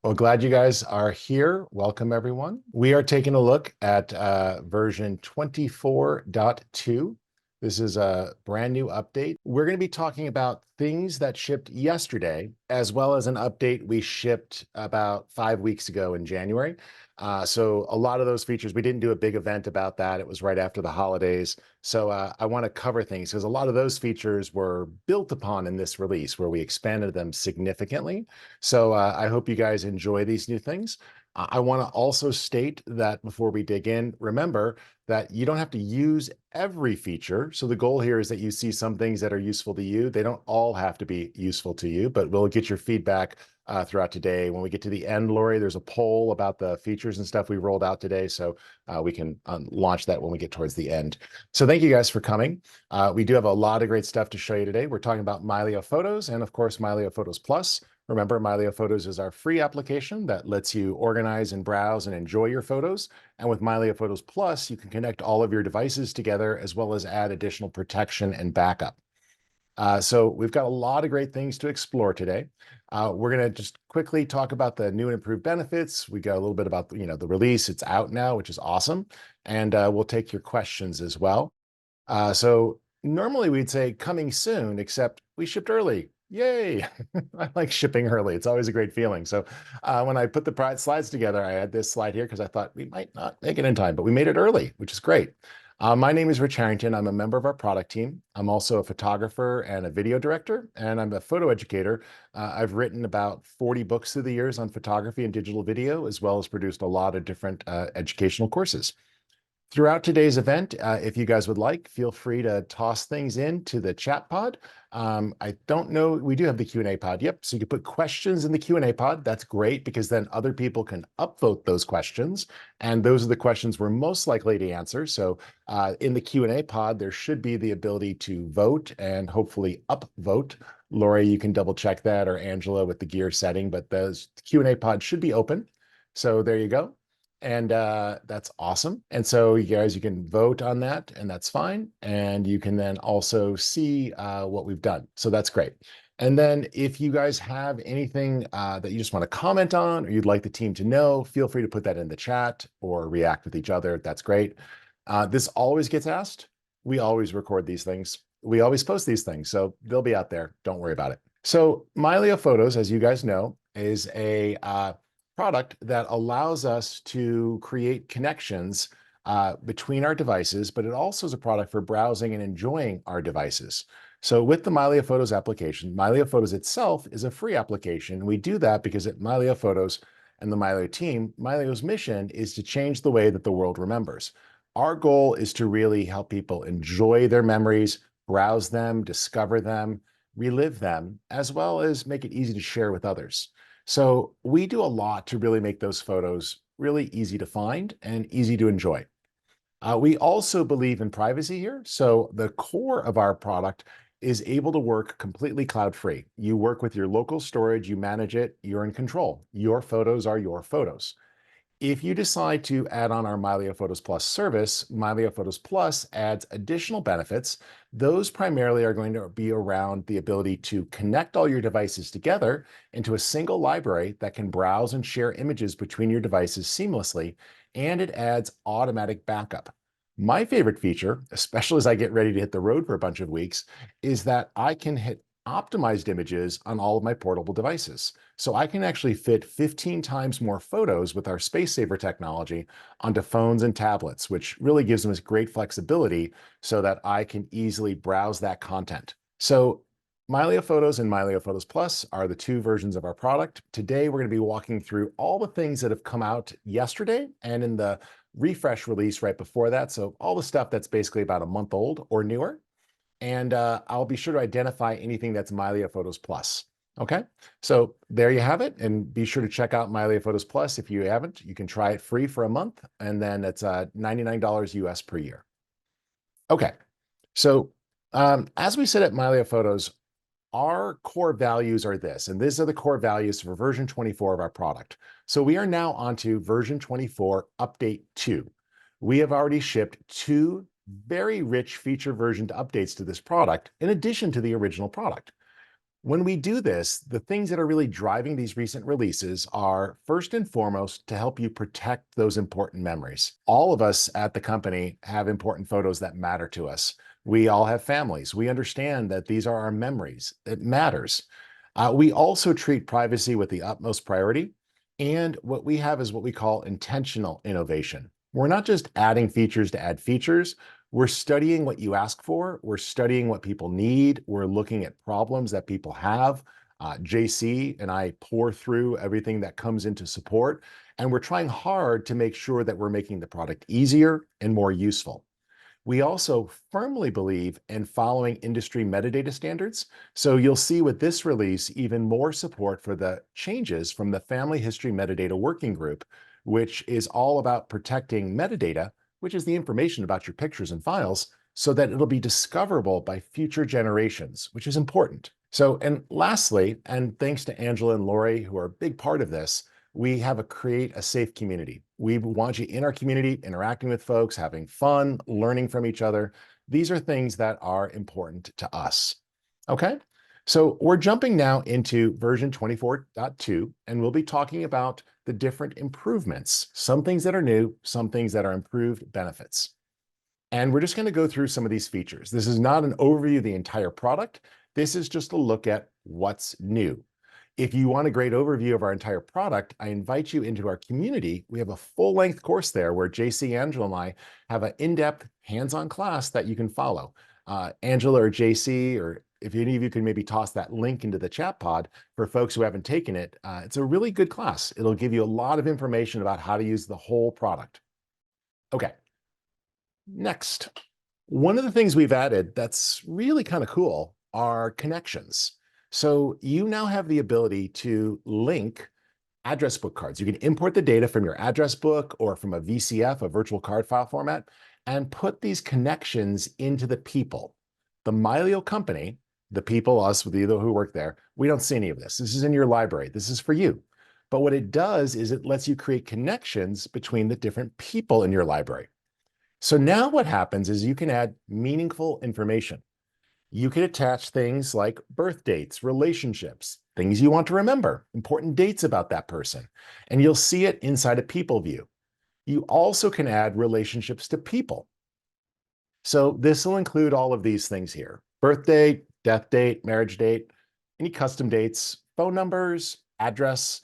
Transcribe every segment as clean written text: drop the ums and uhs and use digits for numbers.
Well, glad you guys are here. Welcome, everyone. We are taking a look at version 24.2. This is a brand new update. We're going to be talking about things that shipped yesterday, as well as an update we shipped about 5 weeks ago in January. So a lot of those features, we didn't do a big event about that. It was right after the holidays. So I want to cover things because a lot of those features were built upon in this release where we expanded them significantly. So I hope you guys enjoy these new things. I want to also state that before we dig in, remember that you don't have to use every feature. So the goal here is that you see some things that are useful to you. They don't all have to be useful to you, but we'll get your feedback throughout today. When we get to the end, Lori, there's a poll about the features and stuff we rolled out today. So we can launch that when we get towards the end. So thank you guys for coming. We do have a lot of great stuff to show you today. We're talking about Mylio Photos and of course, Mylio Photos Plus. Remember, Mylio Photos is our free application that lets you organize and browse and enjoy your photos. And with Mylio Photos Plus, you can connect all of your devices together as well as add additional protection and backup. So we've got a lot of great things to explore today. We're going to just quickly talk about the new and improved benefits. We got a little bit about the release. It's out now, which is awesome. And we'll take your questions as well. So normally we'd say coming soon, except we shipped early. Yay! I like shipping early. It's always a great feeling. So when I put the slides together, I had this slide here because I thought we might not make it in time, but we made it early, which is great. My name is Rich Harrington. I'm a member of our product team. I'm also a photographer and a video director, and I'm a photo educator. I've written about 40 books through the years on photography and digital video, as well as produced a lot of different educational courses. Throughout today's event, if you guys would like, feel free to toss things into the chat pod. I don't know, we do have the Q&A pod. Yep, so you can put questions in the Q&A pod. That's great because then other people can upvote those questions. And those are the questions we're most likely to answer. So in the Q&A pod, there should be the ability to vote and hopefully upvote. Lori, you can double check that, or Angela with the gear setting, but the Q&A pod should be open. So there you go. And that's awesome. And so you guys, you can vote on that, and that's fine. And you can then also see what we've done. So that's great. And then if you guys have anything that you just want to comment on, or you'd like the team to know, feel free to put that in the chat or react with each other. That's great. This always gets asked. We always record these things. We always post these things. So they'll be out there. Don't worry about it. So Mylio Photos, as you guys know, is a product that allows us to create connections between our devices, but it also is a product for browsing and enjoying our devices. So with the Mylio Photos application, Mylio Photos itself is a free application. We do that because at Mylio Photos and the Mylio team, Mylio's mission is to change the way that the world remembers. Our goal is to really help people enjoy their memories, browse them, discover them, relive them, as well as make it easy to share with others. So we do a lot to really make those photos really easy to find and easy to enjoy. We also believe in privacy here. So the core of our product is able to work completely cloud-free. You work with your local storage, you manage it, you're in control. Your photos are your photos. If you decide to add on our Mylio Photos Plus service, Mylio Photos Plus adds additional benefits. Those primarily are going to be around the ability to connect all your devices together into a single library that can browse and share images between your devices seamlessly, and it adds automatic backup. My favorite feature, especially as I get ready to hit the road for a bunch of weeks, is that I can hit optimized images on all of my portable devices. So I can actually fit 15 times more photos with our Space Saver technology onto phones and tablets, which really gives them this great flexibility so that I can easily browse that content. So Mylio Photos and Mylio Photos Plus are the two versions of our product. Today, we're going to be walking through all the things that have come out yesterday and in the refresh release right before that. So all the stuff that's basically about a month old or newer. And I'll be sure to identify anything that's Mylio Photos Plus. Okay, so there you have it. And be sure to check out Mylio Photos Plus. If you haven't, you can try it free for a month, and then it's $99 US per year. Okay, so as we said at Mylio Photos, our core values are this, and these are the core values for version 24 of our product. So we are now onto version 24, update 2. We have already shipped 2 very rich feature version updates to this product, in addition to the original product. When we do this, the things that are really driving these recent releases are first and foremost to help you protect those important memories. All of us at the company have important photos that matter to us. We all have families. We understand that these are our memories. It matters. We also treat privacy with the utmost priority. And what we have is what we call intentional innovation. We're not just adding features to add features. We're studying what you ask for. We're studying what people need. We're looking at problems that people have. JC and I pour through everything that comes into support, and we're trying hard to make sure that we're making the product easier and more useful. We also firmly believe in following industry metadata standards. So you'll see with this release even more support for the changes from the Family History Metadata Working Group, which is all about protecting metadata, which is the information about your pictures and files, so that it'll be discoverable by future generations, which is important. So, and lastly, and thanks to Angela and Lori, who are a big part of this, we have create a safe community. We want you in our community, interacting with folks, having fun, learning from each other. These are things that are important to us. Okay, so we're jumping now into version 24.2, and we'll be talking about the different improvements, some things that are new, some things that are improved benefits. And we're just going to go through some of these features. This is not an overview of the entire product. This is just a look at what's new. If you want a great overview of our entire product, I invite you into our community. We have a full-length course there where JC, Angela, and I have an in-depth hands-on class that you can follow. Angela or JC, or if any of you can maybe toss that link into the chat pod for folks who haven't taken it, it's a really good class. It'll give you a lot of information about how to use the whole product. Okay, next. One of the things we've added that's really kind of cool are connections. So you now have the ability to link address book cards. You can import the data from your address book or from a VCF, a virtual card file format, and put these connections into the people. The Mylio company, the people, us, with either who work there, we don't see any of this. This is in your library. This is for you. But what it does is it lets you create connections between the different people in your library. So now what happens is you can add meaningful information. You can attach things like birth dates, relationships, things you want to remember, important dates about that person, and you'll see it inside a people view. You also can add relationships to people. So this will include all of these things here: birth date, death date, marriage date, any custom dates, phone numbers, address,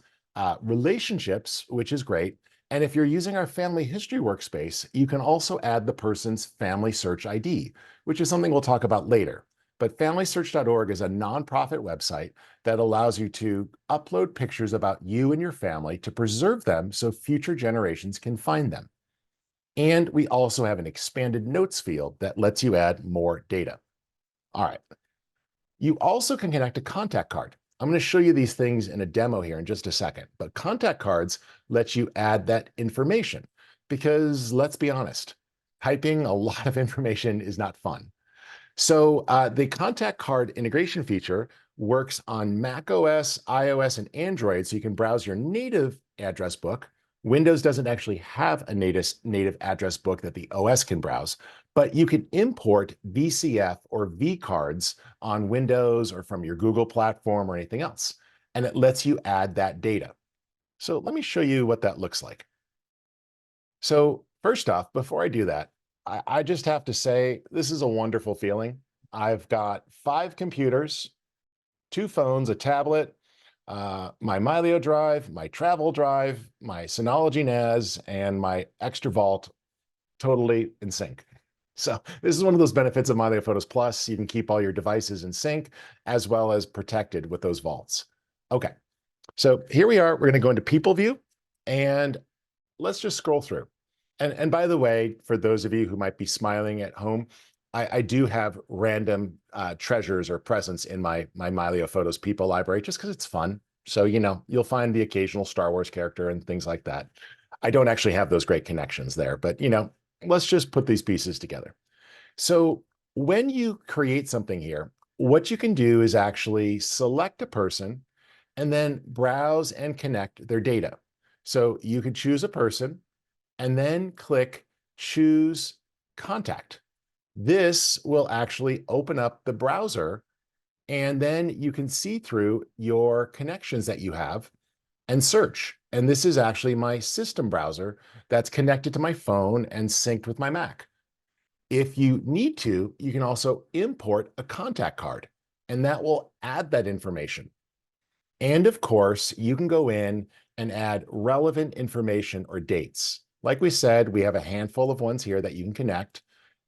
relationships, which is great. And if you're using our family history workspace, you can also add the person's family search ID, which is something we'll talk about later. But FamilySearch.org is a nonprofit website that allows you to upload pictures about you and your family to preserve them so future generations can find them. And we also have an expanded notes field that lets you add more data. All right. You also can connect a contact card. I'm going to show you these things in a demo here in just a second, but contact cards let you add that information because, let's be honest, typing a lot of information is not fun. So the contact card integration feature works on Mac OS, iOS, and Android, so you can browse your native address book. Windows doesn't actually have a native address book that the OS can browse, but you can import VCF or V cards on Windows or from your Google platform or anything else, and it lets you add that data. So let me show you what that looks like. So first off, before I do that, I just have to say, this is a wonderful feeling. I've got 5 computers, 2 phones, a tablet, my Mylio drive, my travel drive, my Synology NAS, and my extra vault totally in sync. So this is one of those benefits of Mylio Photos Plus. You can keep all your devices in sync as well as protected with those vaults. Okay, so here we are. We're going to go into People View, and let's just scroll through. And by the way, for those of you who might be smiling at home, I do have random treasures or presents in my Mylio Photos people library just because it's fun. So, you know, you'll find the occasional Star Wars character and things like that. I don't actually have those great connections there, but, you know, let's just put these pieces together. So when you create something here, what you can do is actually select a person and then browse and connect their data. So you could choose a person and then click Choose Contact. This will actually open up the browser And then you can see through your connections that you have and search. And this is actually my system browser that's connected to my phone and synced with my Mac. If you need to, you can also import a contact card, and that will add that information. And of course, you can go in and add relevant information or dates. Like we said, we have a handful of ones here that you can connect,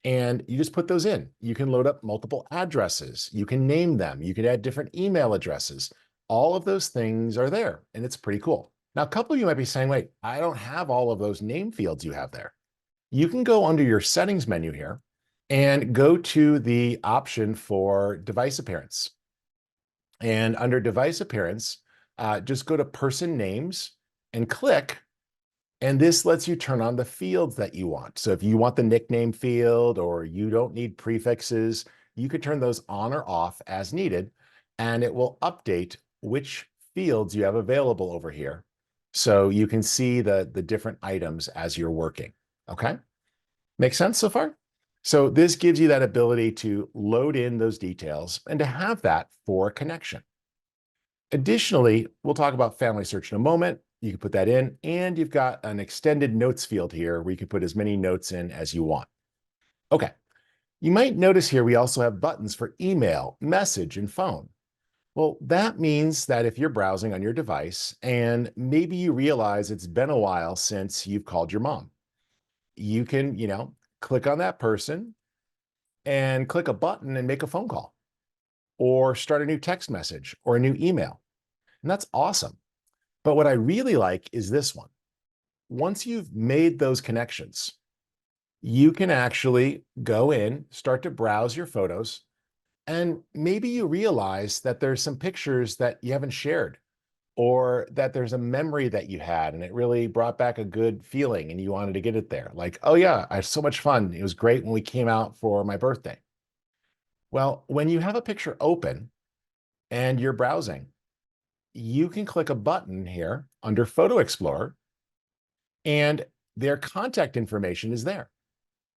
and you just put those in. You can load up multiple addresses. You can name them. You can add different email addresses. All of those things are there, and it's pretty cool. Now, a couple of you might be saying, wait, I don't have all of those name fields you have there. You can go under your settings menu here and go to the option for device appearance. And under device appearance, just go to person names and click, and this lets you turn on the fields that you want. So if you want the nickname field or you don't need prefixes, you could turn those on or off as needed, and it will update which fields you have available over here. So you can see the different items as you're working. Okay? Make sense so far? So this gives you that ability to load in those details and to have that for a connection. Additionally, we'll talk about family search in a moment. You can put that in, and you've got an extended notes field here where you can put as many notes in as you want. Okay, you might notice here we also have buttons for email, message, and phone. Well, that means that if you're browsing on your device and maybe you realize it's been a while since you've called your mom, you can, click on that person and click a button and make a phone call or start a new text message or a new email. And that's awesome. But what I really like is this one. Once you've made those connections, you can actually go in, start to browse your photos, and maybe you realize that there's some pictures that you haven't shared, or that there's a memory that you had and it really brought back a good feeling and you wanted to get it there. Like, oh yeah, I had so much fun. It was great when we came out for my birthday. Well, when you have a picture open and you're browsing, you can click a button here under PhotoExplorer and their contact information is there.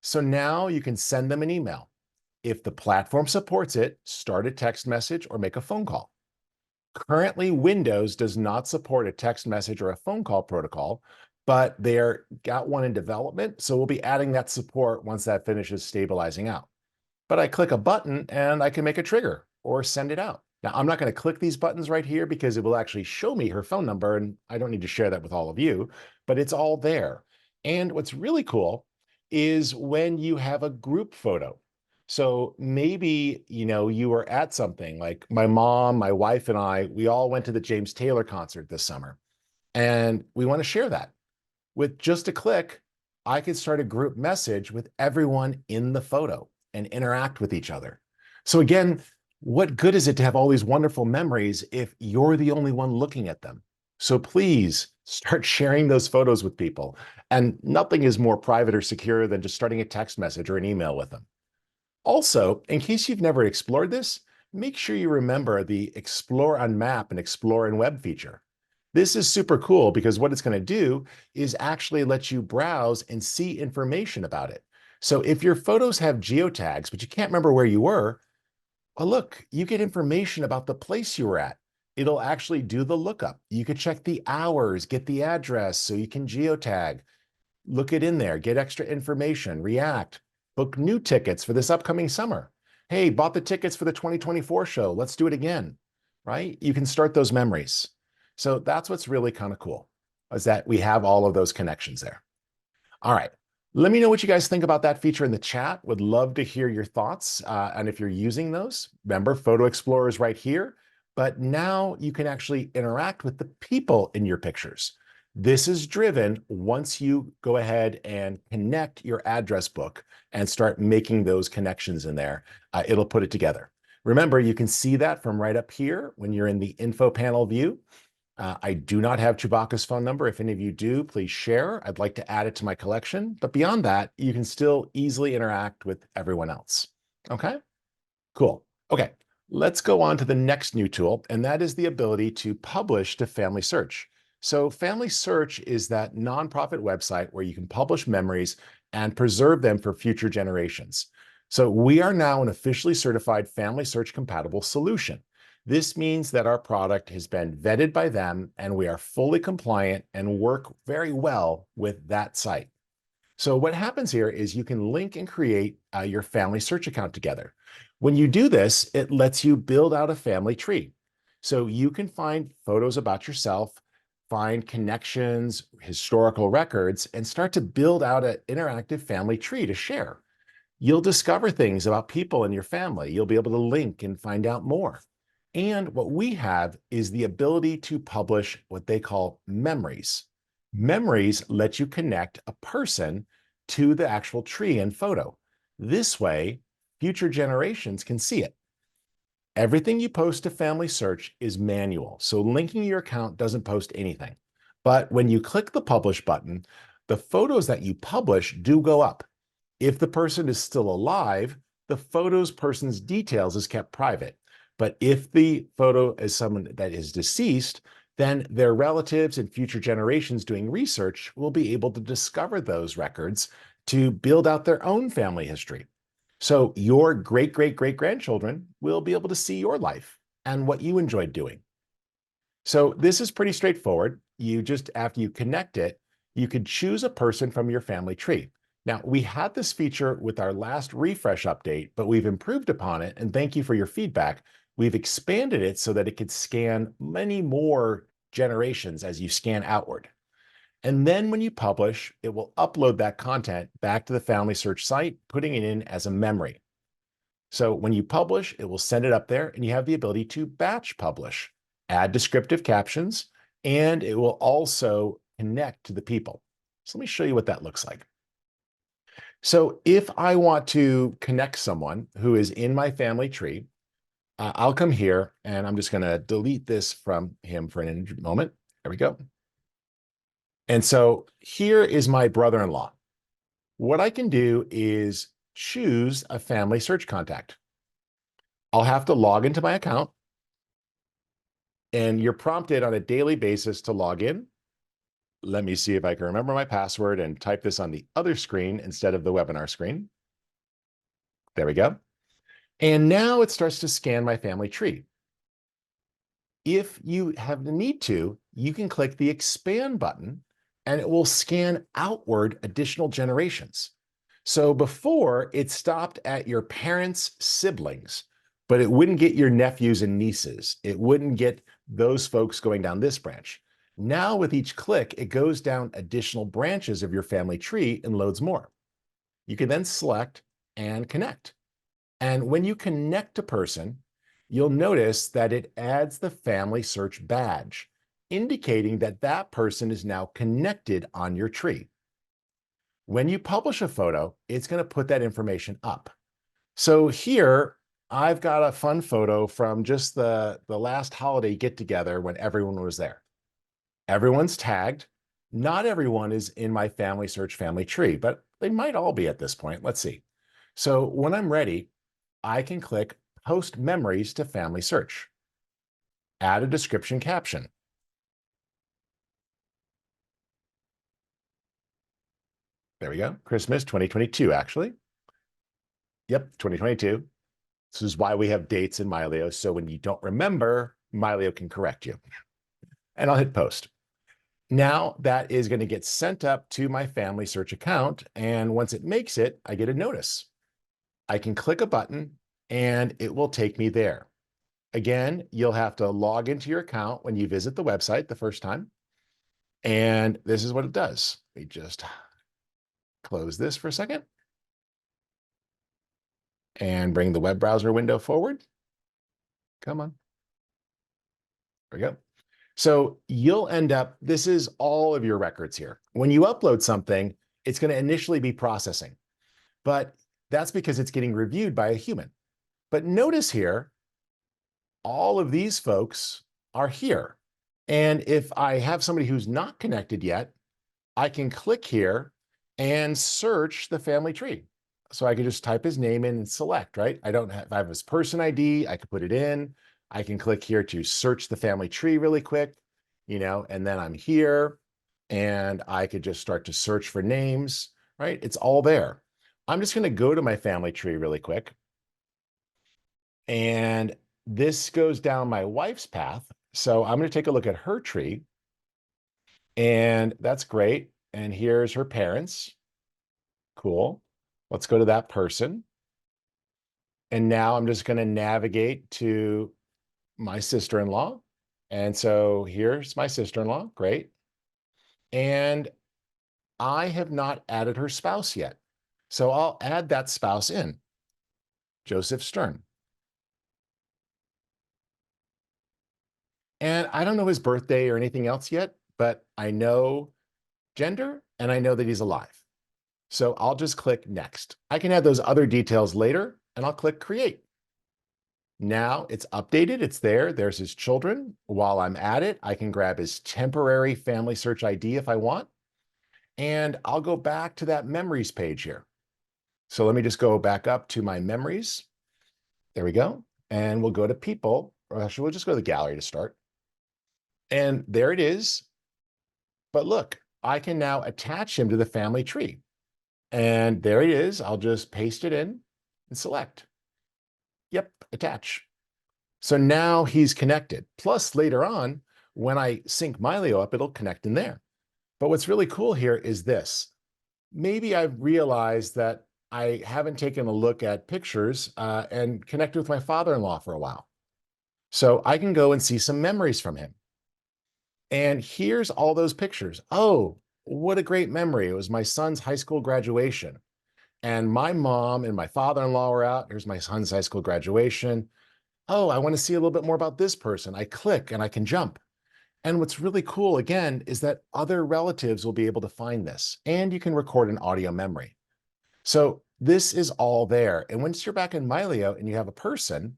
So now you can send them an email. If the platform supports it, start a text message or make a phone call. Currently, Windows does not support a text message or a phone call protocol, but they're got one in development. So we'll be adding that support once that finishes stabilizing out. But I click a button and I can make a trigger or send it out. Now, I'm not going to click these buttons right here because it will actually show me her phone number, and I don't need to share that with all of you, but it's all there. And what's really cool is when you have a group photo. So maybe, you were at something like my mom, my wife, and I, we all went to the James Taylor concert this summer, and we want to share that. With just a click, I could start a group message with everyone in the photo and interact with each other. So again, what good is it to have all these wonderful memories if you're the only one looking at them? So please start sharing those photos with people. And nothing is more private or secure than just starting a text message or an email with them. Also, in case you've never explored this, make sure you remember the Explore on Map and Explore in Web feature. This is super cool because what it's going to do is actually let you browse and see information about it. So if your photos have geotags, but you can't remember where you were, well, look, you get information about the place you were at. It'll actually do the lookup. You could check the hours, get the address so you can geotag, look it in there, get extra information, react, book new tickets for this upcoming summer. Hey, bought the tickets for the 2024 show. Let's do it again, right? You can start those memories. So that's what's really kind of cool, is that we have all of those connections there. All right. Let me know what you guys think about that feature in the chat. Would love to hear your thoughts. And if you're using those, remember, PhotoExplorer is right here. But now you can actually interact with the people in your pictures. This is driven once you go ahead and connect your address book and start making those connections in there. It'll put it together. Remember, you can see that from right up here when you're in the info panel view. I do not have Chewbacca's phone number. If any of you do, please share. I'd like to add it to my collection. But beyond that, you can still easily interact with everyone else. Okay, cool. Okay, let's go on to the next new tool, and that is the ability to publish to Family Search. So Family Search is that nonprofit website where you can publish memories and preserve them for future generations. So we are now an officially certified family search compatible solution. This means that our product has been vetted by them and we are fully compliant and work very well with that site. So what happens here is you can link and create your family search account together. When you do this, it lets you build out a family tree. So you can find photos about yourself, find connections, historical records, and start to build out an interactive family tree to share. You'll discover things about people in your family. You'll be able to link and find out more. And what we have is the ability to publish what they call memories. Memories let you connect a person to the actual tree and photo. This way, future generations can see it. Everything you post to Family Search is manual, so linking your account doesn't post anything. But when you click the publish button, the photos that you publish do go up. If the person is still alive, the person's details is kept private. But if the photo is someone that is deceased, then their relatives and future generations doing research will be able to discover those records to build out their own family history. So your great-great-great-grandchildren will be able to see your life and what you enjoyed doing. So this is pretty straightforward. After you connect it, you could choose a person from your family tree. Now, we had this feature with our last refresh update, but we've improved upon it, and thank you for your feedback. We've expanded it so that it could scan many more generations as you scan outward. And then when you publish, it will upload that content back to the Family Search site, putting it in as a memory. So when you publish, it will send it up there, and you have the ability to batch publish, add descriptive captions, and it will also connect to the people. So let me show you what that looks like. So if I want to connect someone who is in my family tree, I'll come here and I'm just going to delete this from him for an moment. There we go. And so here is my brother-in-law. What I can do is choose a family search contact. I'll have to log into my account, and you're prompted on a daily basis to log in. Let me see if I can remember my password and type this on the other screen instead of the webinar screen. There we go. And now it starts to scan my family tree. If you have the need to, you can click the expand button and it will scan outward additional generations. So before it stopped at your parents' siblings, but it wouldn't get your nephews and nieces. It wouldn't get those folks going down this branch. Now with each click, it goes down additional branches of your family tree and loads more. You can then select and connect. And when you connect a person, you'll notice that it adds the family search badge, indicating that that person is now connected on your tree. When you publish a photo, it's going to put that information up. So here, I've got a fun photo from just the last holiday get-together when everyone was there. Everyone's tagged. Not everyone is in my family search family tree, but they might all be at this point. Let's see. So when I'm ready, I can click Post Memories to Family Search. Add a description caption. There we go. Christmas 2022, actually. Yep, 2022. This is why we have dates in Mylio, so when you don't remember, Mylio can correct you. And I'll hit Post. Now that is going to get sent up to my family search account, and once it makes it, I get a notice. I can click a button and it will take me there. Again, you'll have to log into your account when you visit the website the first time. And this is what it does. We just close this for a second and bring the web browser window forward. Come on. There we go. So you'll end up, this is all of your records here. When you upload something, it's going to initially be processing, but that's because it's getting reviewed by a human. But notice here, all of these folks are here. And if I have somebody who's not connected yet, I can click here and search the family tree. So I can just type his name in and select, right? If I have his person ID, I can put it in. I can click here to search the family tree really quick, and then I'm here and I could just start to search for names, right? It's all there. I'm just going to go to my family tree really quick. And this goes down my wife's path. So I'm going to take a look at her tree. And that's great. And here's her parents. Cool. Let's go to that person. And now I'm just going to navigate to my sister-in-law. And so here's my sister-in-law. Great. And I have not added her spouse yet. So I'll add that spouse in, Joseph Stern. And I don't know his birthday or anything else yet, but I know gender and I know that he's alive. So I'll just click next. I can add those other details later and I'll click create. Now it's updated, it's there, there's his children. While I'm at it, I can grab his temporary family search ID if I want, and I'll go back to that memories page here. So let me just go back up to my memories. There we go. And we'll go to people, or actually we'll just go to the gallery to start. And there it is. But look, I can now attach him to the family tree. And there it is. I'll just paste it in and select. Yep, attach. So now he's connected. Plus later on, when I sync Mylio up, it'll connect in there. But what's really cool here is this. Maybe I've realized that I haven't taken a look at pictures and connected with my father-in-law for a while. So I can go and see some memories from him. And here's all those pictures. Oh, what a great memory. It was my son's high school graduation. And my mom and my father-in-law were out. Here's my son's high school graduation. Oh, I want to see a little bit more about this person. I click and I can jump. And what's really cool, again, is that other relatives will be able to find this. And you can record an audio memory. So this is all there. And once you're back in Mylio and you have a person,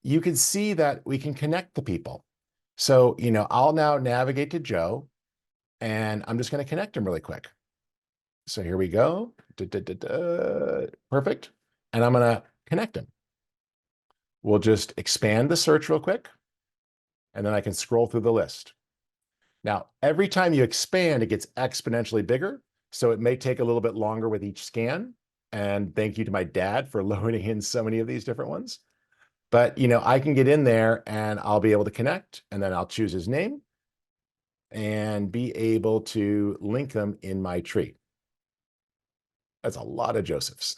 you can see that we can connect the people. So, I'll now navigate to Joe and I'm just going to connect him really quick. So here we go. Perfect. And I'm going to connect him. We'll just expand the search real quick. And then I can scroll through the list. Now, every time you expand, it gets exponentially bigger. So it may take a little bit longer with each scan. And thank you to my dad for loading in so many of these different ones. But, I can get in there and I'll be able to connect, and then I'll choose his name and be able to link them in my tree. That's a lot of Josephs.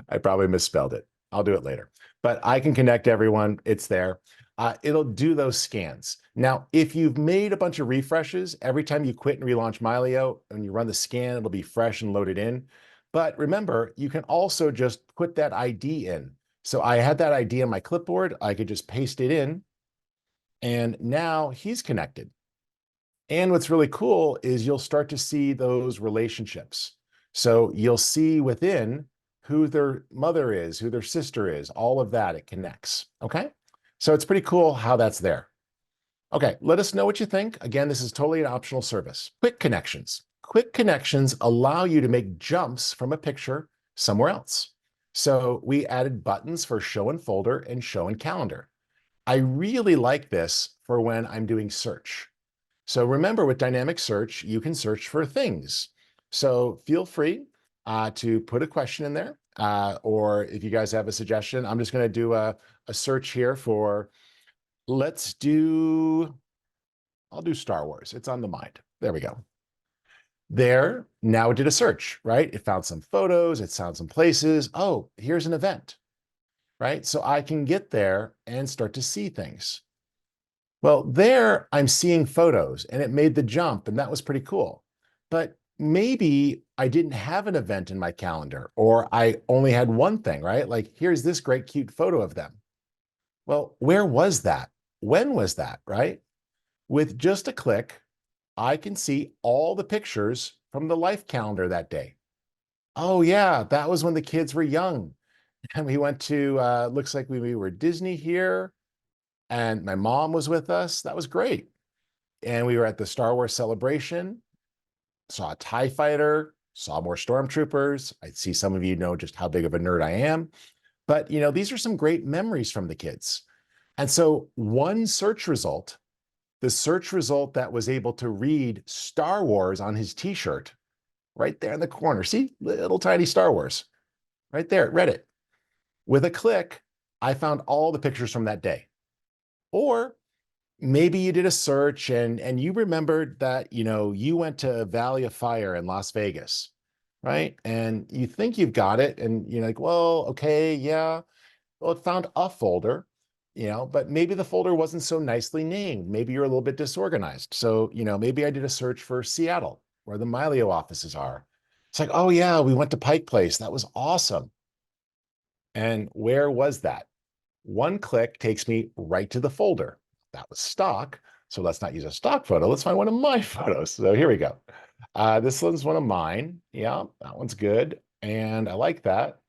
I probably misspelled it. I'll do it later. But I can connect everyone. It's there. It'll do those scans. Now, if you've made a bunch of refreshes, every time you quit and relaunch Mylio, and you run the scan, it'll be fresh and loaded in. But remember, you can also just put that ID in. So I had that ID on my clipboard. I could just paste it in. And now he's connected. And what's really cool is you'll start to see those relationships. So you'll see within who their mother is, who their sister is, all of that, it connects. Okay. So it's pretty cool how that's there. Okay. Let us know what you think. Again, this is totally an optional service. Quick connections. Quick connections allow you to make jumps from a picture somewhere else. So we added buttons for show in folder and show in calendar. I really like this for when I'm doing search. So remember, with dynamic search, you can search for things. So feel free to put a question in there, or if you guys have a suggestion, I'm just going to do a search here for, I'll do Star Wars. It's on the mind. There we go. There, now it did a search, right? It found some photos, it found some places. Oh, here's an event, right? So I can get there and start to see things. Well, there I'm seeing photos and it made the jump, and that was pretty cool. But maybe I didn't have an event in my calendar, or I only had one thing, right? Like, here's this great, cute photo of them. Well, where was that? When was that, right? With just a click, I can see all the pictures from the life calendar that day. Oh yeah, that was when the kids were young. And we went to, looks like we were Disney here, and my mom was with us. That was great. And we were at the Star Wars celebration, saw a TIE fighter, saw more stormtroopers. I see some of you know just how big of a nerd I am. But, these are some great memories from the kids. And so one search result, the search result that was able to read Star Wars on his t-shirt, right there in the corner. See, little tiny Star Wars right there, Reddit. With a click, I found all the pictures from that day. Or maybe you did a search and you remembered that, you went to Valley of Fire in Las Vegas, right? And you think you've got it and you're like, well, okay, yeah. Well, it found a folder, but maybe the folder wasn't so nicely named. Maybe you're a little bit disorganized. So, maybe I did a search for Seattle, where the Mylio offices are. It's like, oh yeah, we went to Pike Place. That was awesome. And where was that? One click takes me right to the folder. That was stock. So let's not use a stock photo. Let's find one of my photos. So here we go. This one's one of mine. Yeah, that one's good. And I like that.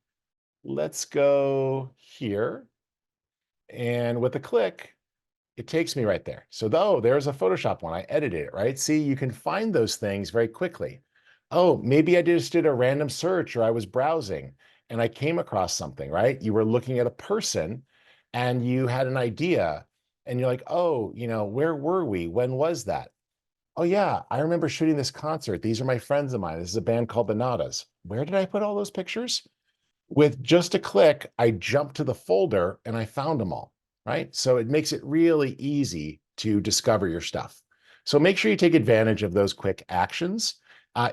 Let's go here. And with a click, it takes me right there. So though there's a Photoshop one, I edited it, right? See, you can find those things very quickly. Oh, maybe I just did a random search or I was browsing and I came across something, right? You were looking at a person and you had an idea and you're like, oh, where were we? When was that? Oh yeah, I remember shooting this concert. These are my friends of mine. This is a band called the Nadas. Where did I put all those pictures? With just a click, I jumped to the folder and I found them all, right? So it makes it really easy to discover your stuff. So make sure you take advantage of those quick actions.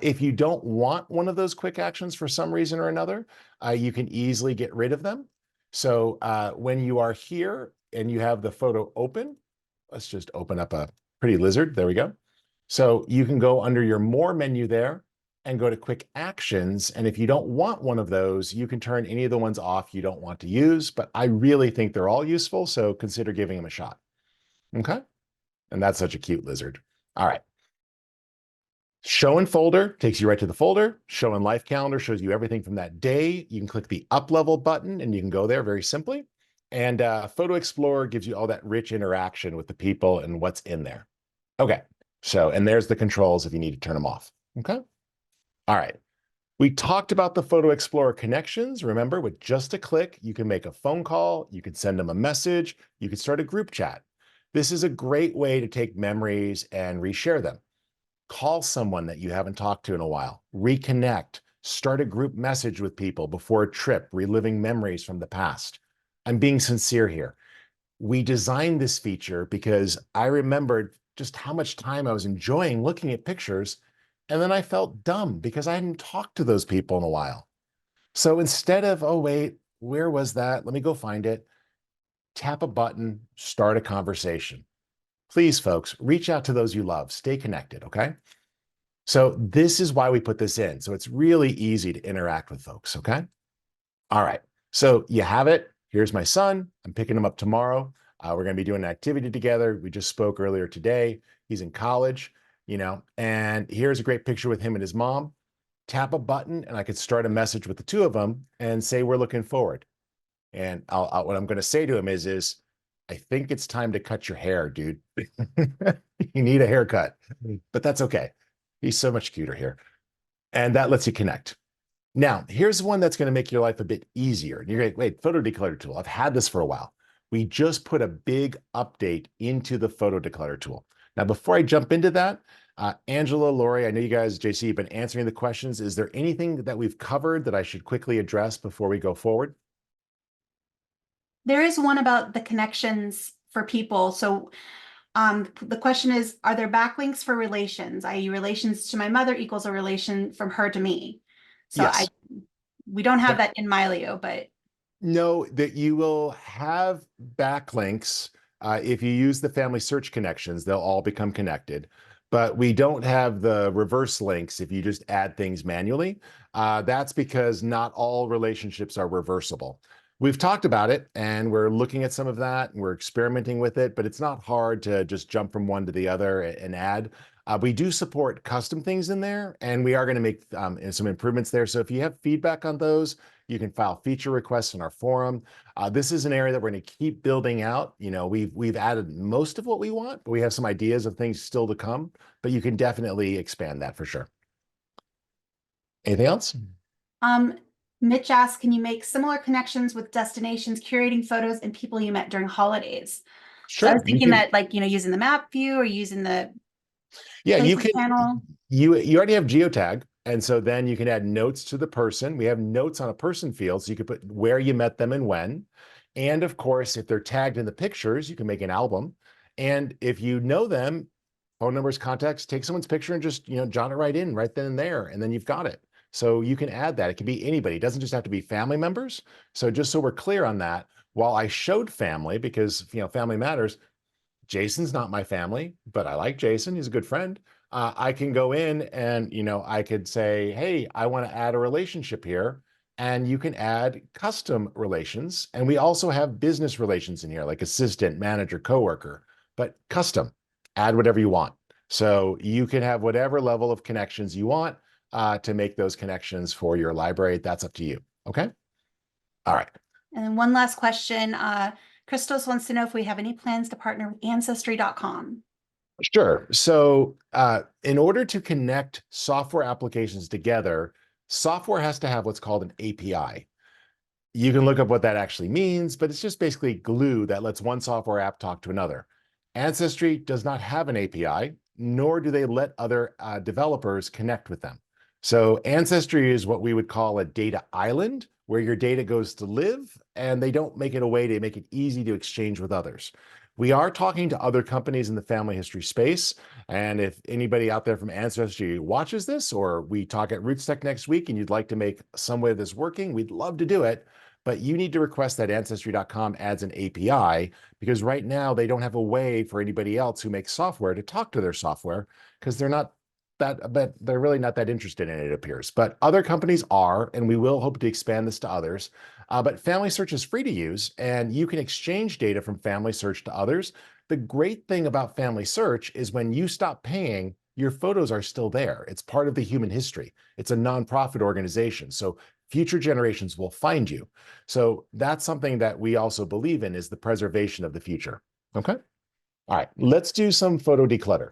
If you don't want one of those quick actions for some reason or another, you can easily get rid of them. So when you are here and you have the photo open, let's just open up a pretty lizard. There we go. So you can go under your More menu there and go to Quick Actions. And if you don't want one of those, you can turn any of the ones off you don't want to use. But I really think they're all useful, so consider giving them a shot. Okay? And that's such a cute lizard. All right. Show in folder takes you right to the folder. Show in life calendar shows you everything from that day. You can click the up level button and you can go there very simply. And Photo Explorer gives you all that rich interaction with the people and what's in there. Okay. So, and there's the controls if you need to turn them off. Okay. All right. We talked about the Photo Explorer connections. Remember, with just a click, you can make a phone call, you can send them a message, you can start a group chat. This is a great way to take memories and reshare them. Call someone that you haven't talked to in a while, reconnect, start a group message with people before a trip, reliving memories from the past. I'm being sincere here. We designed this feature because I remembered just how much time I was enjoying looking at pictures. And then I felt dumb because I hadn't talked to those people in a while. So instead of, oh, wait, where was that? Let me go find it. Tap a button, start a conversation. Please, folks, reach out to those you love. Stay connected, okay? So this is why we put this in. So it's really easy to interact with folks, okay? All right. So you have it. Here's my son. I'm picking him up tomorrow. We're going to be doing an activity together. We just spoke earlier today. He's in college, and here's a great picture with him and his mom. Tap a button and I could start a message with the two of them and say, we're looking forward. And what I'm going to say to him is, I think it's time to cut your hair, dude. You need a haircut, but that's okay. He's so much cuter here. And that lets you connect. Now, here's one that's going to make your life a bit easier. You're like, wait, Photo Declutter tool. I've had this for a while. We just put a big update into the Photo Declutter tool. Now, before I jump into that, Angela, Lori, I know you guys, JC, have been answering the questions. Is there anything that we've covered that I should quickly address before we go forward? There is one about the connections for people. So the question is, are there backlinks for relations, i.e. relations to my mother equals a relation from her to me? So Yes. we don't have that in Mylio, but No, that you will have backlinks. If you use the family search connections, they'll all become connected. But we don't have the reverse links if you just add things manually. That's because not all relationships are reversible. We've talked about it and we're looking at some of that and we're experimenting with it, but it's not hard to just jump from one to the other and add. We do support custom things in there and we are going to make some improvements there. So if you have feedback on those, you can file feature requests in our forum. This is an area that we're going to keep building out. We've added most of what we want, but we have some ideas of things still to come. But you can definitely expand that for sure. Anything else? Mitch asked, can you make similar connections with destinations, curating photos and people you met during holidays? So I was Sure, you thinking can. that, like, using the map view or using the Yeah, you places can. panel. You already have geotag. And so then you can add notes to the person. We have notes on a person field, so you can put where you met them and when. And of course, if they're tagged in the pictures, you can make an album. And if you know them, phone numbers, contacts, take someone's picture and just, jot it right in right then and there, and then you've got it. So you can add that. It can be anybody. It doesn't just have to be family members. So just so we're clear on that, while I showed family because, family matters, Jason's not my family, but I like Jason. He's a good friend. I can go in and, I could say, hey, I want to add a relationship here. And you can add custom relations. And we also have business relations in here, like assistant, manager, coworker, but custom, add whatever you want. So you can have whatever level of connections you want to make those connections for your library. That's up to you. Okay. All right. And then one last question. Christos wants to know if we have any plans to partner with Ancestry.com. Sure. So in order to connect software applications together, software has to have what's called an API. You can look up what that actually means, but it's just basically glue that lets one software app talk to another. Ancestry does not have an API, nor do they let other developers connect with them. So Ancestry is what we would call a data island, where your data goes to live, and they don't make it a way to make it easy to exchange with others. We are talking to other companies in the family history space, and if anybody out there from Ancestry watches this, or we talk at RootsTech next week and you'd like to make some way of this working, we'd love to do it. But you need to request that Ancestry.com adds an API, because right now they don't have a way for anybody else who makes software to talk to their software, because they're really not that interested in it, it appears. But other companies are, and we will hope to expand this to others. But Family Search is free to use, and you can exchange data from Family Search to others. The great thing about Family Search is when you stop paying, your photos are still there. It's part of the human history. It's a nonprofit organization, so future generations will find you. So that's something that we also believe in, is the preservation of the future. Okay. All right, let's do some photo declutter.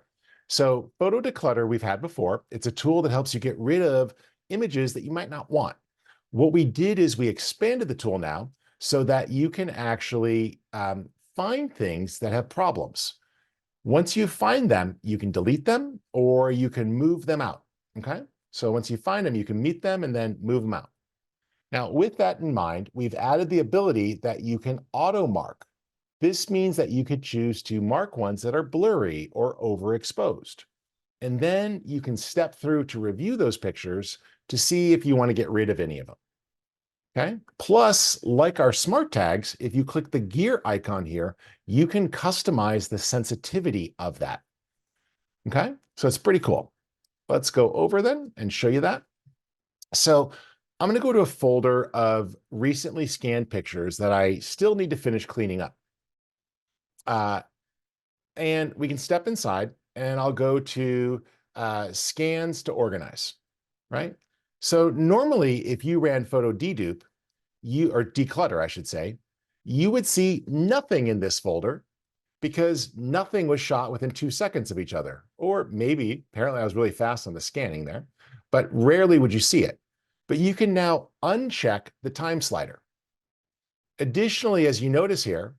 So photo declutter we've had before. It's a tool that helps you get rid of images that you might not want. What we did is we expanded the tool now so that you can actually find things that have problems. Once you find them, you can delete them or you can move them out. Okay. So once you find them, you can meet them and then move them out. Now, with that in mind, we've added the ability that you can auto mark. This means that you could choose to mark ones that are blurry or overexposed. And then you can step through to review those pictures to see if you want to get rid of any of them. Okay. Plus, like our smart tags, if you click the gear icon here, you can customize the sensitivity of that. Okay. So it's pretty cool. Let's go over then and show you that. So I'm going to go to a folder of recently scanned pictures that I still need to finish cleaning up. And we can step inside and I'll go to scans to organize, right? So normally if you ran photo dedupe, or declutter, I should say, you would see nothing in this folder because nothing was shot within 2 seconds of each other. Or maybe, apparently I was really fast on the scanning there, but rarely would you see it. But you can now uncheck the time slider. Additionally, as you notice here,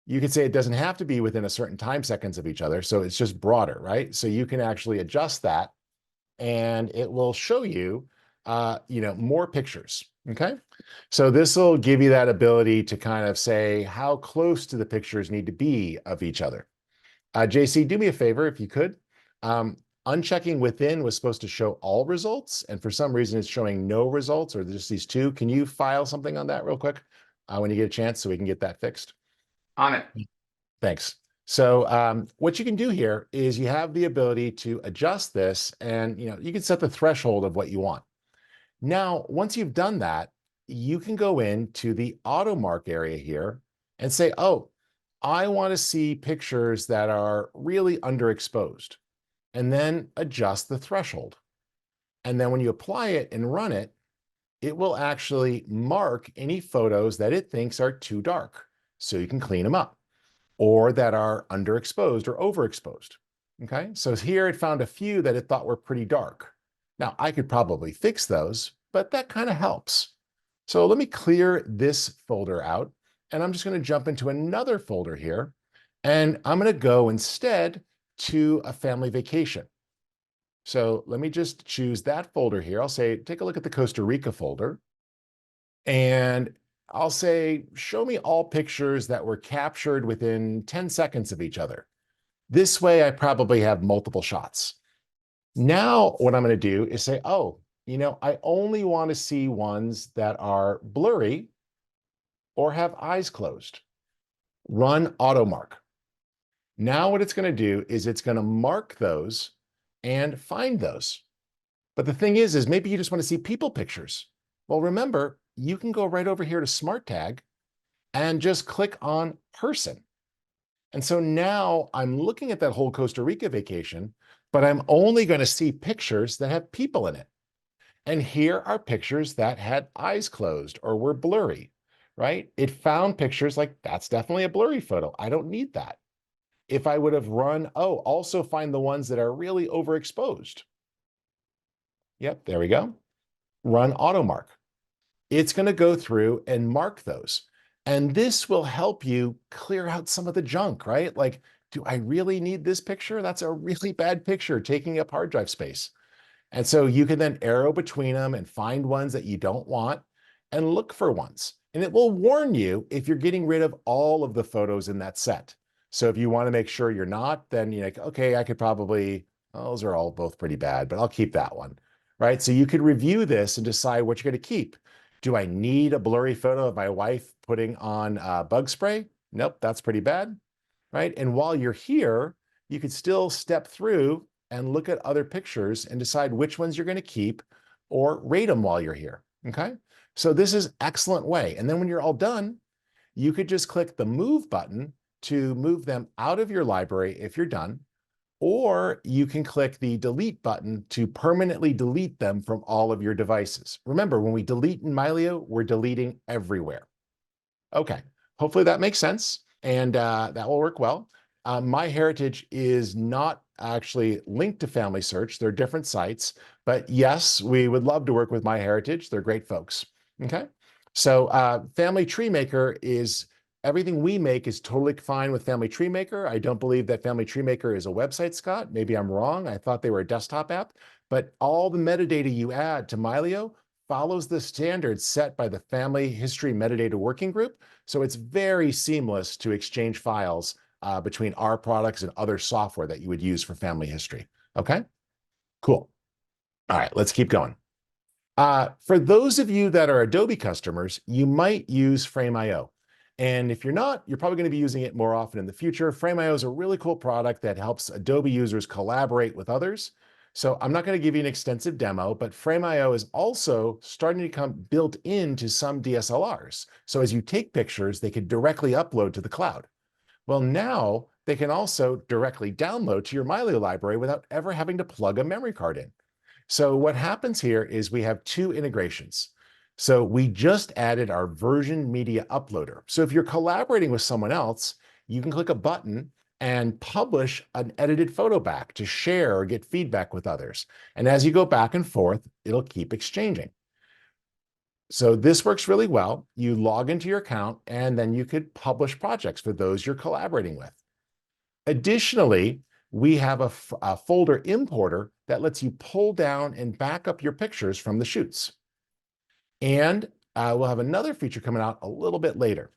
you could say it doesn't have to be within a certain time seconds of each other. So it's just broader, right? So you can actually adjust that and it will show you, more pictures. Okay. So this will give you that ability to kind of say how close do the pictures need to be of each other. JC, do me a favor if you could. Unchecking within was supposed to show all results, and for some reason it's showing no results or just these two. Can you file something on that real quick when you get a chance so we can get that fixed? On it. Thanks. So what you can do here is you have the ability to adjust this, and you can set the threshold of what you want. Now, once you've done that, you can go into the auto mark area here and say, oh, I want to see pictures that are really underexposed, and then adjust the threshold. And then when you apply it and run it, it will actually mark any photos that it thinks are too dark, so you can clean them up, or that are underexposed or overexposed. Okay, so here it found a few that it thought were pretty dark. Now, I could probably fix those, but that kind of helps. So let me clear this folder out, and I'm just going to jump into another folder here, and I'm going to go instead to a family vacation. So let me just choose that folder here. I'll say, take a look at the Costa Rica folder. And I'll say, show me all pictures that were captured within 10 seconds of each other. This way, I probably have multiple shots. Now, what I'm going to do is say, oh, I only want to see ones that are blurry or have eyes closed. Run AutoMark. Now, what it's going to do is it's going to mark those and find those. But the thing is maybe you just want to see people pictures. Well, remember, you can go right over here to Smart Tag and just click on person. And so now I'm looking at that whole Costa Rica vacation, but I'm only going to see pictures that have people in it. And here are pictures that had eyes closed or were blurry, right? It found pictures like that's definitely a blurry photo. I don't need that. If I would have run, also find the ones that are really overexposed. Yep, there we go. Run AutoMark. It's going to go through and mark those. And this will help you clear out some of the junk, right? Like, do I really need this picture? That's a really bad picture taking up hard drive space. And so you can then arrow between them and find ones that you don't want and look for ones. And it will warn you if you're getting rid of all of the photos in that set. So if you want to make sure you're not, then you're like, okay, I could probably, those are all both pretty bad, but I'll keep that one, right? So you could review this and decide what you're going to keep. Do I need a blurry photo of my wife putting on bug spray? Nope, that's pretty bad, right? And while you're here, you could still step through and look at other pictures and decide which ones you're going to keep or rate them while you're here, okay? So this is an excellent way. And then when you're all done, you could just click the move button to move them out of your library if you're done, or you can click the delete button to permanently delete them from all of your devices. Remember, when we delete in Mylio, we're deleting everywhere. Okay, hopefully that makes sense, and that will work well. MyHeritage is not actually linked to Family Search. They're different sites, but yes, we would love to work with MyHeritage. They're great folks, okay? So Family Tree Maker is, everything we make is totally fine with Family Tree Maker. I don't believe that Family Tree Maker is a website, Scott. Maybe I'm wrong. I thought they were a desktop app, but all the metadata you add to Mylio follows the standards set by the Family History Metadata Working Group. So it's very seamless to exchange files between our products and other software that you would use for family history. Okay, cool. All right, let's keep going. For those of you that are Adobe customers, you might use Frame.io. And if you're not, you're probably going to be using it more often in the future. Frame.io is a really cool product that helps Adobe users collaborate with others. So I'm not going to give you an extensive demo, but Frame.io is also starting to become built into some DSLRs. So as you take pictures, they can directly upload to the cloud. Well, now they can also directly download to your Mylio library without ever having to plug a memory card in. So what happens here is we have two integrations. So we just added our version media uploader. So if you're collaborating with someone else, you can click a button and publish an edited photo back to share or get feedback with others. And as you go back and forth, it'll keep exchanging. So this works really well. You log into your account and then you could publish projects for those you're collaborating with. Additionally, we have a folder importer that lets you pull down and back up your pictures from the shoots. And we'll have another feature coming out a little bit later.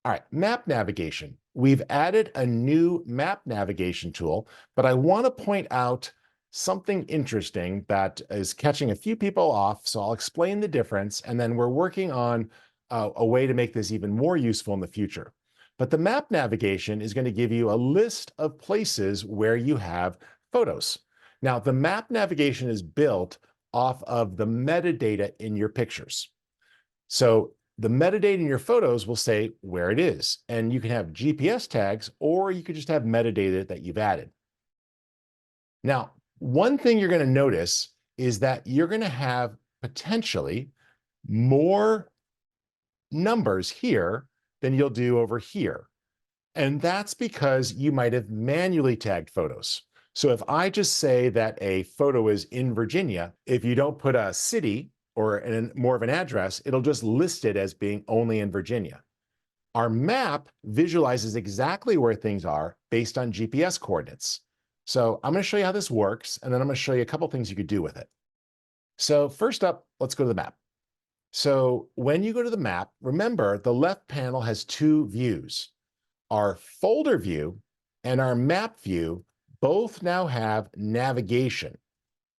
All right, map navigation. We've added a new map navigation tool, but I want to point out something interesting that is catching a few people off. So I'll explain the difference, and then we're working on a way to make this even more useful in the future. But the map navigation is going to give you a list of places where you have photos. Now, the map navigation is built off of the metadata in your pictures. So the metadata in your photos will say where it is, and you can have GPS tags, or you could just have metadata that you've added. Now, one thing you're going to notice is that you're going to have potentially more numbers here than you'll do over here. And that's because you might have manually tagged photos. So if I just say that a photo is in Virginia, if you don't put a city or more of an address, it'll just list it as being only in Virginia. Our map visualizes exactly where things are based on GPS coordinates. So I'm going to show you how this works, and then I'm going to show you a couple things you could do with it. So first up, let's go to the map. So when you go to the map, remember the left panel has two views. Our folder view and our map view both now have navigation.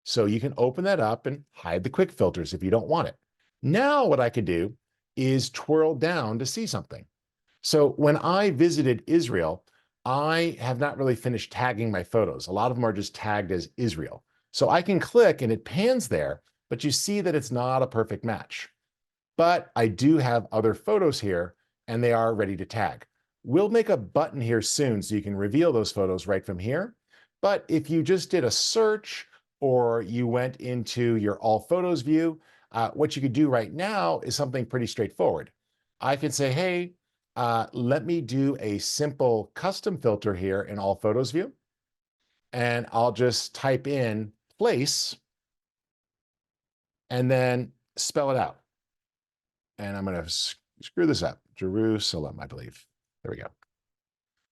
So you can open that up and hide the quick filters if you don't want it. Now what I could do is twirl down to see something. So when I visited Israel, I have not really finished tagging my photos. A lot of them are just tagged as Israel. So I can click and it pans there, but you see that it's not a perfect match. But I do have other photos here and they are ready to tag. We'll make a button here soon so you can reveal those photos right from here. But if you just did a search or you went into your all photos view, what you could do right now is something pretty straightforward. I can say, hey, let me do a simple custom filter here in all photos view. And I'll just type in place and then spell it out. And I'm going to screw this up. Jerusalem, I believe. There we go.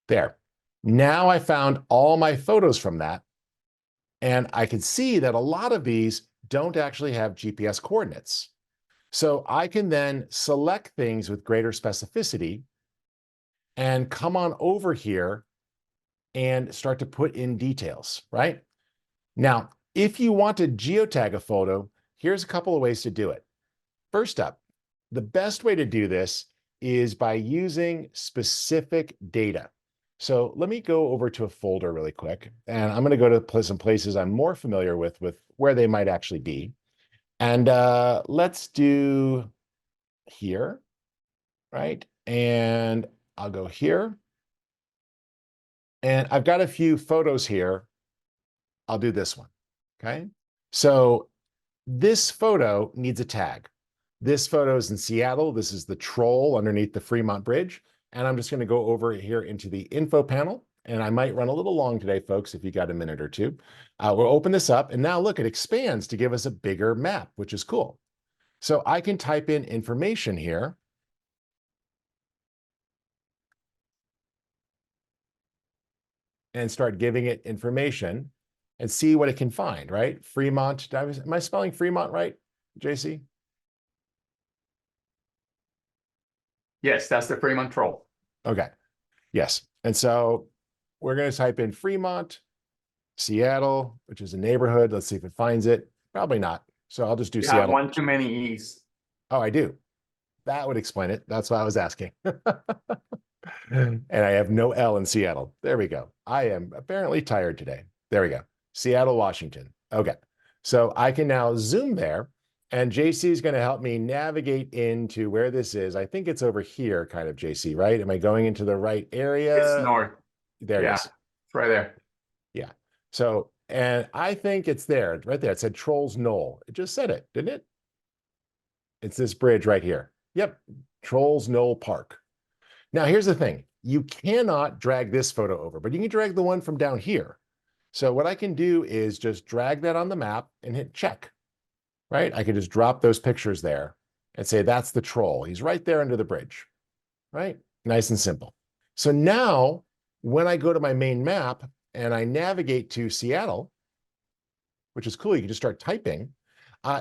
There. Now I found all my photos from that. And I can see that a lot of these don't actually have GPS coordinates. So I can then select things with greater specificity and come on over here and start to put in details, right? Now, if you want to geotag a photo, here's a couple of ways to do it. First up, the best way to do this is by using specific data. So let me go over to a folder really quick, and I'm going to go to some places I'm more familiar with where they might actually be. And let's do here, right? And I'll go here. And I've got a few photos here. I'll do this one, okay? So this photo needs a tag. This photo is in Seattle. This is the troll underneath the Fremont Bridge. And I'm just going to go over here into the info panel. And I might run a little long today, folks, if you got a minute or two. We'll open this up. And now look, it expands to give us a bigger map, which is cool. So I can type in information here. And start giving it information and see what it can find, right? Fremont. Am I spelling Fremont right, JC? Yes, that's the Fremont troll. Okay. Yes. And so we're going to type in Fremont, Seattle, which is a neighborhood. Let's see if it finds it. Probably not. So I'll just do You Seattle. have one too many E's. Oh, I do. That would explain it. That's why I was asking. And I have no L in Seattle. There we go. I am apparently tired today. There we go. Seattle, Washington. Okay. So I can now zoom there, and JC is going to help me navigate into where this is. I think it's over here, kind of, JC, right? Am I going into the right area? It's north. There it is. It's right there. Yeah. So, and I think it's there, right there. It said Trolls Knoll. It just said it, didn't it? It's this bridge right here. Yep. Trolls Knoll Park. Now, here's the thing. You cannot drag this photo over, but you can drag the one from down here. So what I can do is just drag that on the map and hit check, right? I can just drop those pictures there and say, that's the troll. He's right there under the bridge, right? Nice and simple. So now when I go to my main map and I navigate to Seattle, which is cool, you can just start typing,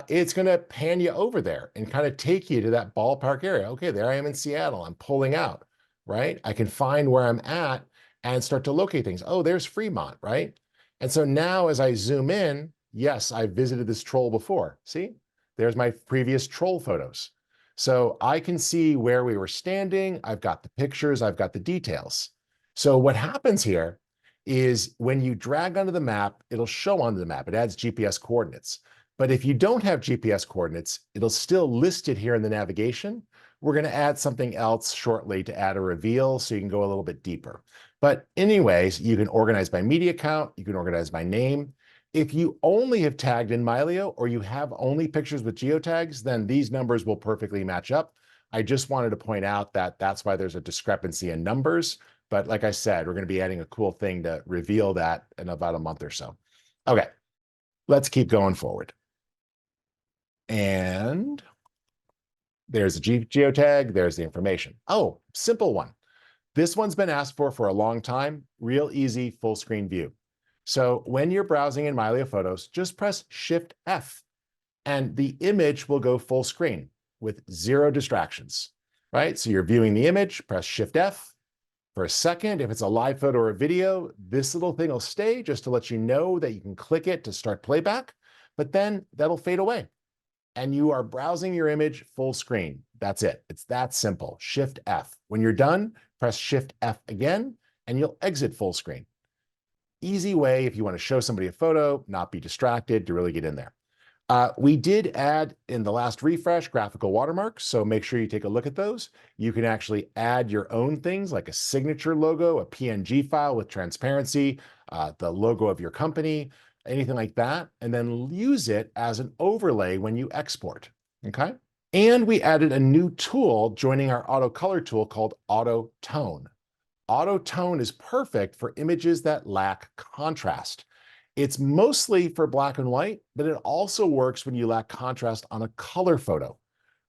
it's going to pan you over there and kind of take you to that ballpark area. Okay, there I am in Seattle. I'm pulling out, right? I can find where I'm at and start to locate things. Oh, there's Fremont, right? And so now as I zoom in, yes, I visited this troll before. See, there's my previous troll photos. So I can see where we were standing. I've got the pictures. I've got the details. So what happens here is when you drag onto the map, it'll show onto the map. It adds GPS coordinates. But if you don't have GPS coordinates, it'll still list it here in the navigation. We're going to add something else shortly to add a reveal so you can go a little bit deeper. But anyways, you can organize by media count. You can organize by name. If you only have tagged in Mylio or you have only pictures with geotags, then these numbers will perfectly match up. I just wanted to point out that that's why there's a discrepancy in numbers. But like I said, we're going to be adding a cool thing to reveal that in about a month or so. Okay, let's keep going forward. And there's a geotag, there's the information. Oh, simple one. This one's been asked for a long time. Real easy full screen view. So when you're browsing in Mylio Photos, just press Shift F and the image will go full screen with 0 distractions, right? So you're viewing the image, press Shift F. For a second, if it's a live photo or a video, this little thing will stay just to let you know that you can click it to start playback, but then that'll fade away. And you are browsing your image full screen. That's it. It's that simple. Shift F. When you're done, press Shift F again, and you'll exit full screen. Easy way if you want to show somebody a photo, not be distracted, to really get in there. We did add in the last refresh graphical watermarks, so make sure you take a look at those. You can actually add your own things like a signature logo, a PNG file with transparency, the logo of your company, anything like that, and then use it as an overlay when you export, okay? And we added a new tool joining our AutoColor tool called AutoTone. AutoTone is perfect for images that lack contrast. It's mostly for black and white, but it also works when you lack contrast on a color photo.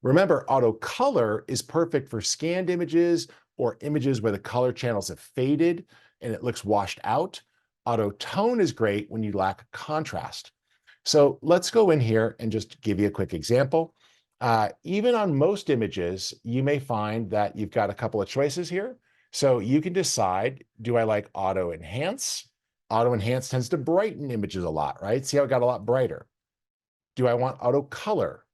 Remember, AutoColor is perfect for scanned images or images where the color channels have faded and it looks washed out. AutoTone is great when you lack contrast. So let's go in here and just give you a quick example. Even on most images, you may find that you've got a couple of choices here. So you can decide, do I like Auto Enhance? Auto Enhance tends to brighten images a lot, right? See how it got a lot brighter. Do I want Auto Color?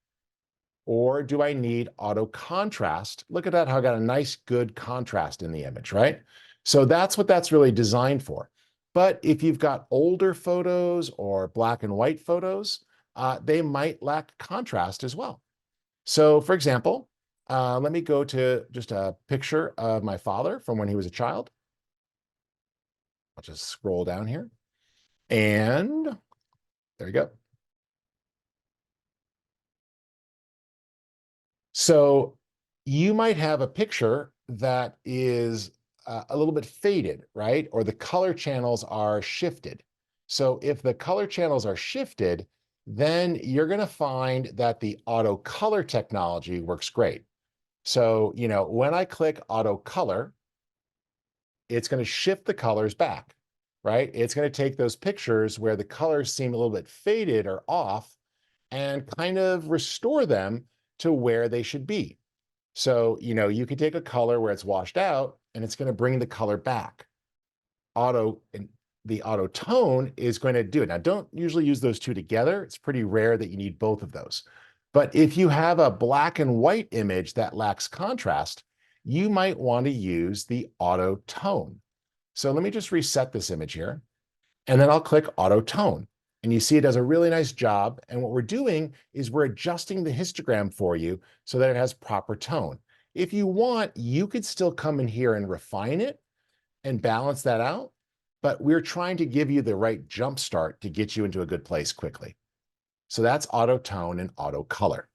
Or do I need Auto Contrast? Look at that, how I got a nice, good contrast in the image, right? So that's what that's really designed for. But if you've got older photos or black and white photos, they might lack contrast as well. So for example, let me go to just a picture of my father from when he was a child. I'll just scroll down here. And there you go. So you might have a picture that is a little bit faded, right? Or the color channels are shifted. So if the color channels are shifted, then you're going to find that the auto color technology works great. So, when I click auto color, it's going to shift the colors back, right? It's going to take those pictures where the colors seem a little bit faded or off and kind of restore them to where they should be. So, you could take a color where it's washed out and it's going to bring the color back. The auto tone is going to do it. Now, don't usually use those two together. It's pretty rare that you need both of those. But if you have a black and white image that lacks contrast, you might want to use the auto tone. So let me just reset this image here, and then I'll click auto tone. And you see it does a really nice job. And what we're doing is we're adjusting the histogram for you so that it has proper tone. If you want, you could still come in here and refine it and balance that out, but we're trying to give you the right jump start to get you into a good place quickly. So that's auto tone and auto color.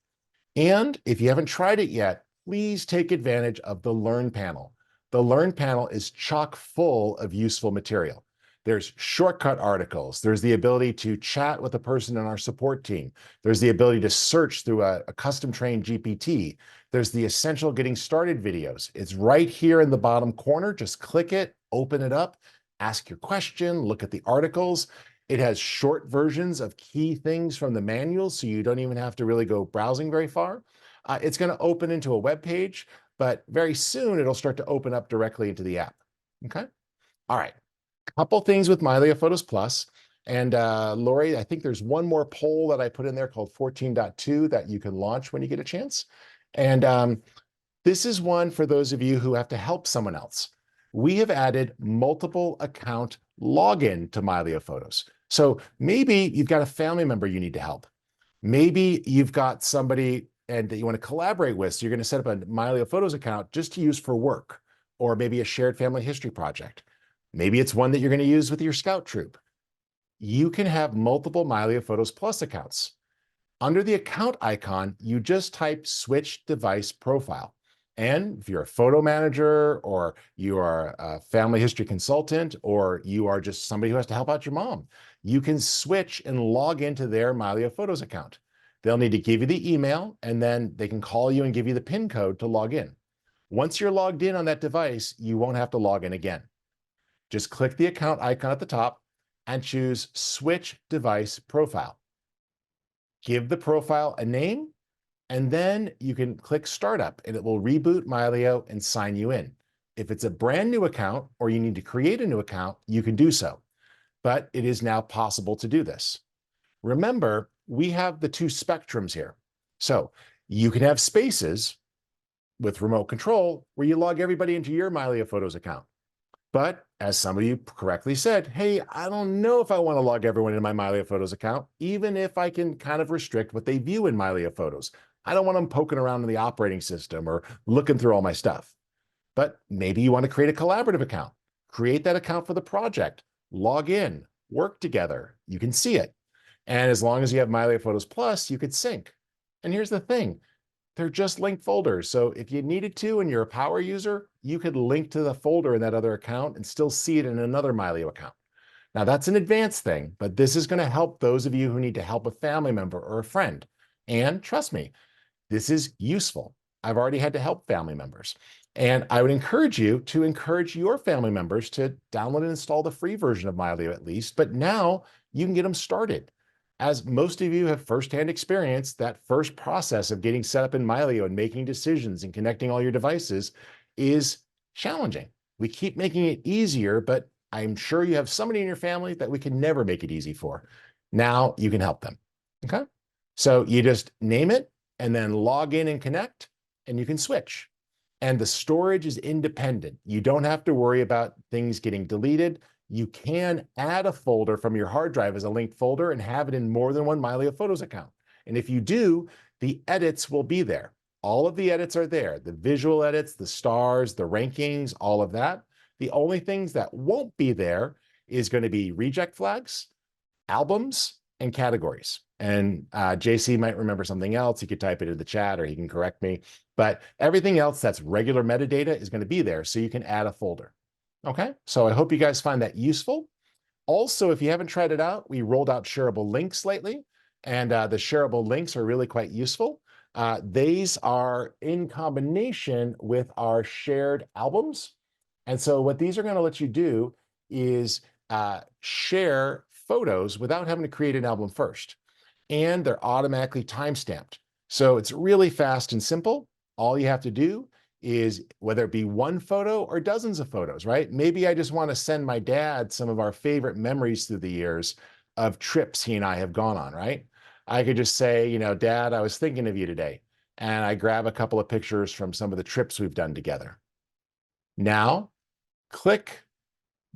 And if you haven't tried it yet, please take advantage of the Learn panel. The Learn panel is chock full of useful material. There's shortcut articles. There's the ability to chat with a person in our support team. There's the ability to search through a custom trained GPT. There's the essential getting started videos. It's right here in the bottom corner. Just click it, open it up, ask your question, look at the articles. It has short versions of key things from the manual, so you don't even have to really go browsing very far. It's going to open into a web page, but very soon it'll start to open up directly into the app. Okay. All right. Couple things with Mylio Photos Plus. And Lori, I think there's one more poll that I put in there called 14.2 that you can launch when you get a chance. And this is one for those of you who have to help someone else. We have added multiple account login to Mylio Photos. So maybe you've got a family member you need to help. Maybe you've got somebody and that you want to collaborate with. So you're going to set up a Mylio Photos account just to use for work, or maybe a shared family history project. Maybe it's one that you're going to use with your scout troop. You can have multiple Mylio Photos Plus accounts. Under the account icon, you just type switch device profile. And if you're a photo manager, or you are a family history consultant, or you are just somebody who has to help out your mom, you can switch and log into their Mylio Photos account. They'll need to give you the email, and then they can call you and give you the PIN code to log in. Once you're logged in on that device, you won't have to log in again. Just click the account icon at the top, and choose Switch Device Profile. Give the profile a name, and then you can click Startup, and it will reboot Mylio and sign you in. If it's a brand new account or you need to create a new account, you can do so. But it is now possible to do this. Remember, we have the two spectrums here. So you can have spaces with remote control where you log everybody into your Mylio Photos account. But as some of you correctly said, hey, I don't know if I want to log everyone into my Mylio Photos account, even if I can kind of restrict what they view in Mylio Photos. I don't want them poking around in the operating system or looking through all my stuff. But maybe you want to create a collaborative account. Create that account for the project. Log in, work together. You can see it. And as long as you have Mylio Photos Plus, you could sync. And here's the thing. They're just linked folders. So if you needed to and you're a power user, you could link to the folder in that other account and still see it in another Mylio account. Now that's an advanced thing, but this is going to help those of you who need to help a family member or a friend. And trust me, this is useful. I've already had to help family members. And I would encourage you to encourage your family members to download and install the free version of Mylio at least, but now you can get them started. As most of you have firsthand experience, that first process of getting set up in Mylio and making decisions and connecting all your devices is challenging. We keep making it easier, but I'm sure you have somebody in your family that we can never make it easy for. Now you can help them, okay? So you just name it and then log in and connect, and you can switch. And the storage is independent. You don't have to worry about things getting deleted. You can add a folder from your hard drive as a linked folder and have it in more than one Mylio Photos account. And if you do, the edits will be there. All of the edits are there. The visual edits, the stars, the rankings, all of that. The only things that won't be there is going to be reject flags, albums, and categories. And JC might remember something else. He could type it in the chat or he can correct me. But everything else that's regular metadata is going to be there, so you can add a folder. Okay, so I hope you guys find that useful. Also, if you haven't tried it out, we rolled out shareable links lately, and the shareable links are really quite useful. These are in combination with our shared albums. And so what these are going to let you do is share photos without having to create an album first. And they're automatically timestamped. So it's really fast and simple. All you have to do is, whether it be one photo or dozens of photos, right? Maybe I just want to send my dad some of our favorite memories through the years of trips he and I have gone on, right? I could just say, you know, Dad, I was thinking of you today. And I grab a couple of pictures from some of the trips we've done together. Now, click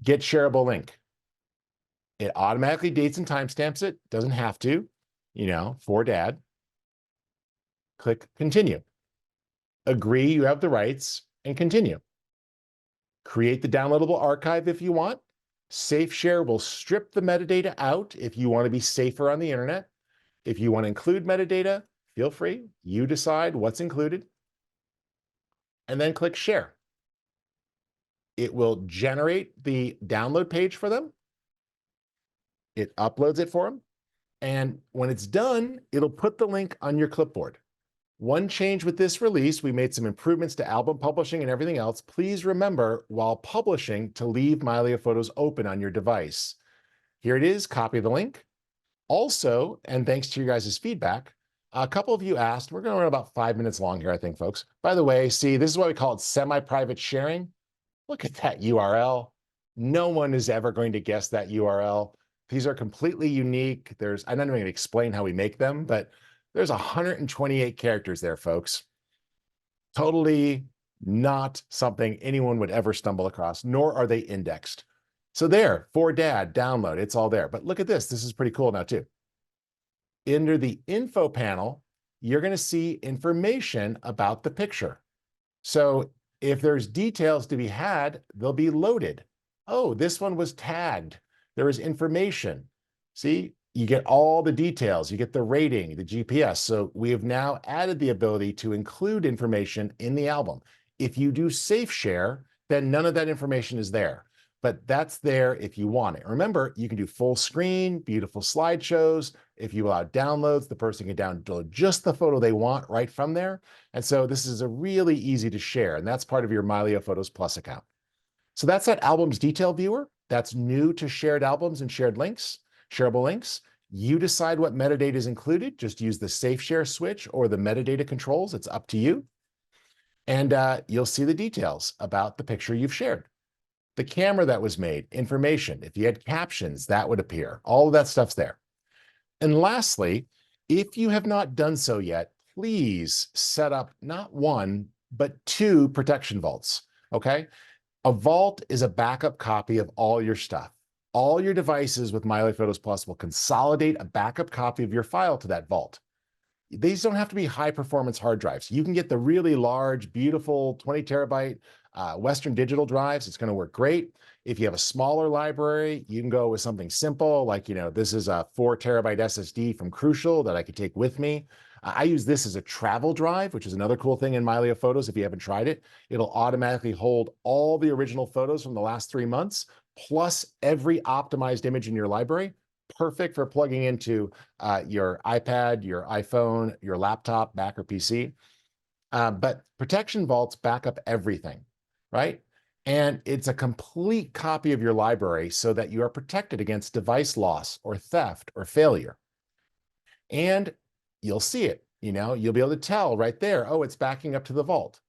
Get Shareable Link. It automatically dates and timestamps it. Doesn't have to, you know, for Dad. Click Continue. Agree you have the rights, and continue. Create the downloadable archive if you want. Safe Share will strip the metadata out if you want to be safer on the internet. If you want to include metadata, feel free. You decide what's included. And then click Share. It will generate the download page for them. It uploads it for them. And when it's done, it'll put the link on your clipboard. One change with this release, we made some improvements to album publishing and everything else. Please remember, while publishing, to leave Mylio Photos open on your device. Here it is, copy the link. Also, and thanks to your guys' feedback, a couple of you asked, we're going to run about 5 minutes long here, I think, folks. By the way, see, this is why we call it semi-private sharing. Look at that URL. No one is ever going to guess that URL. These are completely unique. I'm not even going to explain how we make them, but there's 128 characters there, folks. Totally not something anyone would ever stumble across, nor are they indexed. So there, for Dad, download, it's all there. But look at this. This is pretty cool now too. Under the info panel, you're going to see information about the picture. So if there's details to be had, they'll be loaded. Oh, this one was tagged. There is information. See? You get all the details, you get the rating, the GPS. So we have now added the ability to include information in the album. If you do Safe Share, then none of that information is there, but that's there if you want it. Remember, you can do full screen, beautiful slideshows. If you allow downloads, the person can download just the photo they want right from there. And so this is a really easy to share, and that's part of your Mylio Photos Plus account. So that's that album's detail viewer. that's new to shared albums and shared links, shareable links. You decide what metadata is included. Just use the safe share switch or the metadata controls. It's up to you. And you'll see the details about the picture you've shared. The camera that was made, information. If you had captions, that would appear. All of that stuff's there. And lastly, if you have not done so yet, please set up not one, but 2 protection vaults, okay? A vault is a backup copy of all your stuff. All your devices with Mylio Photos Plus will consolidate a backup copy of your file to that vault. These don't have to be high performance hard drives. You can get the really large, beautiful 20 terabyte Western Digital drives. It's going to work great. If you have a smaller library, you can go with something simple like, this is a 4 terabyte SSD from Crucial that I could take with me. I use this as a travel drive, which is another cool thing in Mylio Photos. If you haven't tried it, it'll automatically hold all the original photos from the last 3 months, plus every optimized image in your library. Perfect for plugging into your iPad, your iPhone, your laptop, Mac, or PC. But protection vaults back up everything, right? And it's a complete copy of your library so that you are protected against device loss or theft or failure. And you'll see it, you'll be able to tell right there, oh, it's backing up to the vault.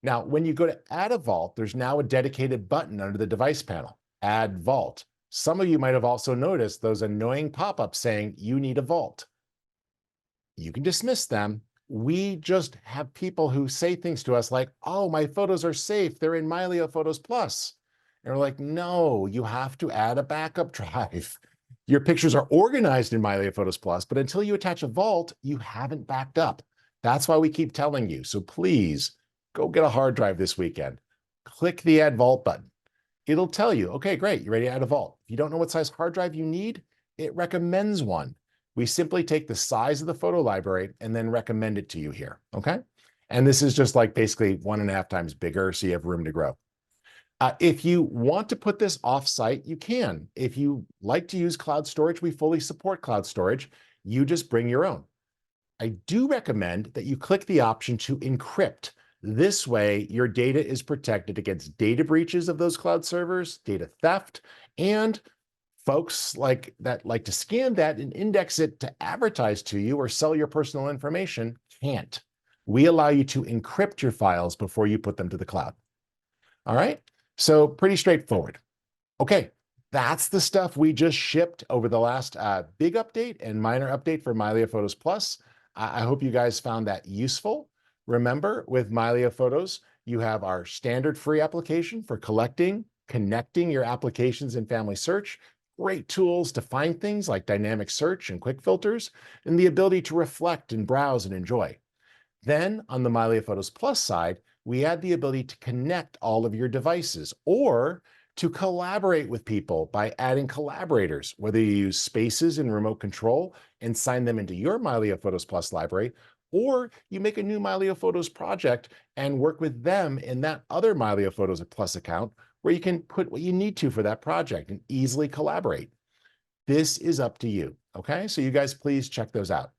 Now, when you go to add a vault, there's now a dedicated button under the device panel, Add Vault. Some of you might have also noticed those annoying pop-ups saying you need a vault. You can dismiss them. We just have people who say things to us like, oh, my photos are safe. They're in Mylio Photos Plus. And we're like, no, you have to add a backup drive. Your pictures are organized in Mylio Photos Plus, but until you attach a vault, you haven't backed up. That's why we keep telling you. So please go get a hard drive this weekend. Click the Add Vault button. It'll tell you, okay, great, you're ready to add a vault. If you don't know what size hard drive you need, it recommends one. We simply take the size of the photo library and then recommend it to you here, okay? And this is just like basically 1.5 times bigger, so you have room to grow. If you want to put this off-site, you can. If you like to use cloud storage, we fully support cloud storage. You just bring your own. I do recommend that you click the option to encrypt. This way, your data is protected against data breaches of those cloud servers, data theft, and folks like to scan that and index it to advertise to you or sell your personal information can't. We allow you to encrypt your files before you put them to the cloud. All right, so pretty straightforward. Okay, that's the stuff we just shipped over the last big update and minor update for Mylio Photos Plus. I hope you guys found that useful. Remember, with Mylio Photos, you have our standard free application for collecting, connecting your applications in Family Search, great tools to find things like dynamic search and quick filters, and the ability to reflect and browse and enjoy. Then on the Mylio Photos Plus side, we add the ability to connect all of your devices or to collaborate with people by adding collaborators, whether you use spaces in remote control and sign them into your Mylio Photos Plus library, or you make a new Mylio Photos project and work with them in that other Mylio Photos Plus account where you can put what you need to for that project and easily collaborate. This is up to you, okay? So you guys please check those out.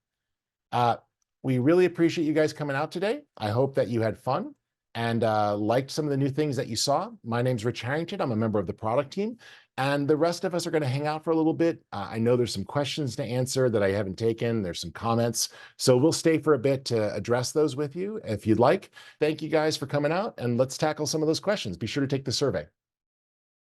We really appreciate you guys coming out today. I hope that you had fun and liked some of the new things that you saw. My name's Rich Harrington. I'm a member of the product team. And the rest of us are going to hang out for a little bit. I know there's some questions to answer that I haven't taken. There's some comments. So we'll stay for a bit to address those with you if you'd like. Thank you guys for coming out, and let's tackle some of those questions. Be sure to take the survey.